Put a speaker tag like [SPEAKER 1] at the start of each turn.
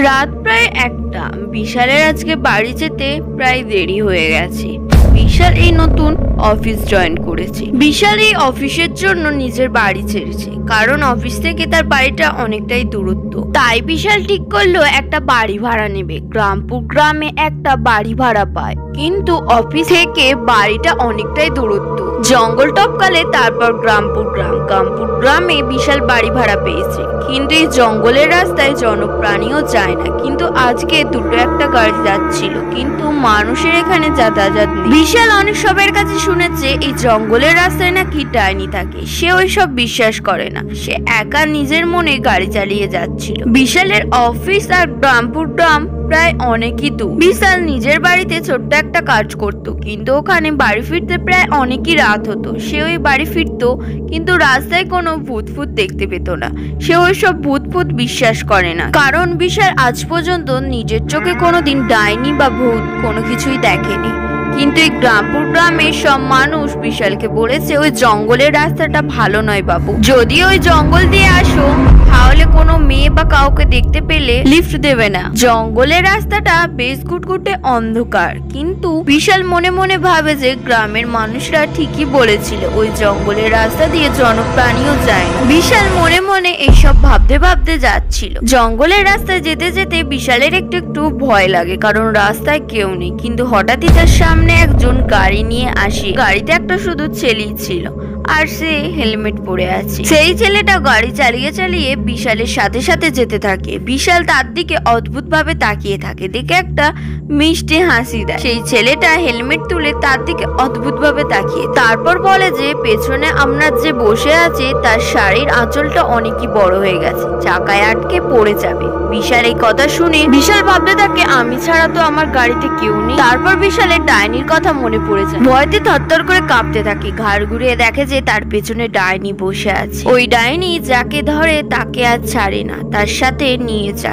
[SPEAKER 1] রাত প্রায় ১টা। বিশালের আজকে বাড়ি যেতে প্রায় দেরি হয়ে গেছে। বিশাল এই নতুন অফিস জয়েন করেছে। বিশাল এই অফিসের জন্য নিজের বাড়ি ছেড়েছে, কারণ অফিস থেকে তার বাড়িটা অনেকটাই দূরত্ব। তাই বিশাল ঠিক করলো একটা বাড়ি ভাড়া নেবে। গ্রামপুর গ্রামে একটা বাড়ি ভাড়া পায়, কিন্তু অফিস থেকে বাড়িটা অনেকটাই দূরত্ব। জঙ্গল টপকালে তারপর গ্রামপুর গ্রামে বিশাল বাড়ি ভাড়া পেয়েছে, কিন্তু এই জঙ্গলের রাস্তায় জনপ্রাণীও যায় না। কিন্তু আজকে দুটো একটা গাড়ি যাচ্ছিল, কিন্তু মানুষের এখানে যাতায়াত নেই। বিশাল অনেক সবার কাছে শুনেছে এই জঙ্গলের রাস্তায় নাকি ডাইনি থাকে। সে ওইসব বিশ্বাস করে না। সে একা নিজের মনে গাড়ি চালিয়ে যাচ্ছিল। বিশালের অফিস আর গ্রামপুর গ্রাম প্রায় অনেকই দূর। বিশাল নিজের বাড়িতে ছোট্ট একটা কাজ করত, কিন্তু ওখানে বাড়ি ফিরতে প্রায় অনেকই রাত হতো। সে ওই বাড়ি ফিরত, কিন্তু রাস্তায় কোনো ভূত দেখতে পেত না। সে ওইসব ভূত বিশ্বাস করে না, কারণ বিশাল আজ পর্যন্ত নিজের চোখে কোনোদিন ডাইনি বা ভূত কোনো কিছুই দেখেনি। কিন্তু এই গ্রামপুর গ্রামের সব মানুষ বিশালকে বলেছে ওই জঙ্গলের রাস্তাটা ভালো নয় বাবু। যদি ওই জঙ্গল দিয়ে আসো তাহলে কোনো মেয়ে বা কাউকে দেখতে পেলে লিফট দেবে না। জঙ্গলের রাস্তাটা বেশ ঘুটঘুটে অন্ধকার। কিন্তু বিশাল মনে মনে ভাবে যে গ্রামের মানুষরা ঠিকই বলেছিল, ওই জঙ্গলের রাস্তা দিয়ে জনপ্রাণীও যায় না। বিশাল মনে মনে এইসব ভাবতে যাচ্ছিল। জঙ্গলের রাস্তায় যেতে যেতে বিশালের একটু ভয় লাগে, কারণ রাস্তায় কেউ নেই। কিন্তু হঠাৎই তার সামনে একজন গাড়ি নিয়ে আসে। গাড়িতে একটা শুধু ছেলেই ছিল, আর সে হেলমেট পরে আছে। সেই ছেলেটা গাড়ি চালিয়ে বিশালের সাথে যেতে থাকে। বিশাল তার দিকে অদ্ভুত ভাবে তাকিয়ে থাকে, দেখে একটা মিষ্টি হাসি দেয়। সেই ছেলেটা হেলমেট তুলে তার দিকে অদ্ভুত ভাবে তাকিয়ে তারপর বলে যে পেছনে আমরা যে বসে আছে তার শাড়ির আঁচলটা অনেকই বড় হয়ে গেছে, চাকায় আটকে পড়ে যাবে। বিশাল এই কথা শুনে বিশাল ভাবতে থাকে আমি ছাড়া তো আমার গাড়িতে কেউ নেই। তারপর বিশালের ডাইনির কথা মনে পড়ে যায়। ভয়তে থরথর করে কাঁপতে থাকে। ঘাড় ঘুরিয়ে দেখে যে তার পেছনে ডাইনি বসে আছে। ওই ডাইনি যাকে ধরে তাকে আর ছাড়ে না, তার সাথে নিয়ে যায়।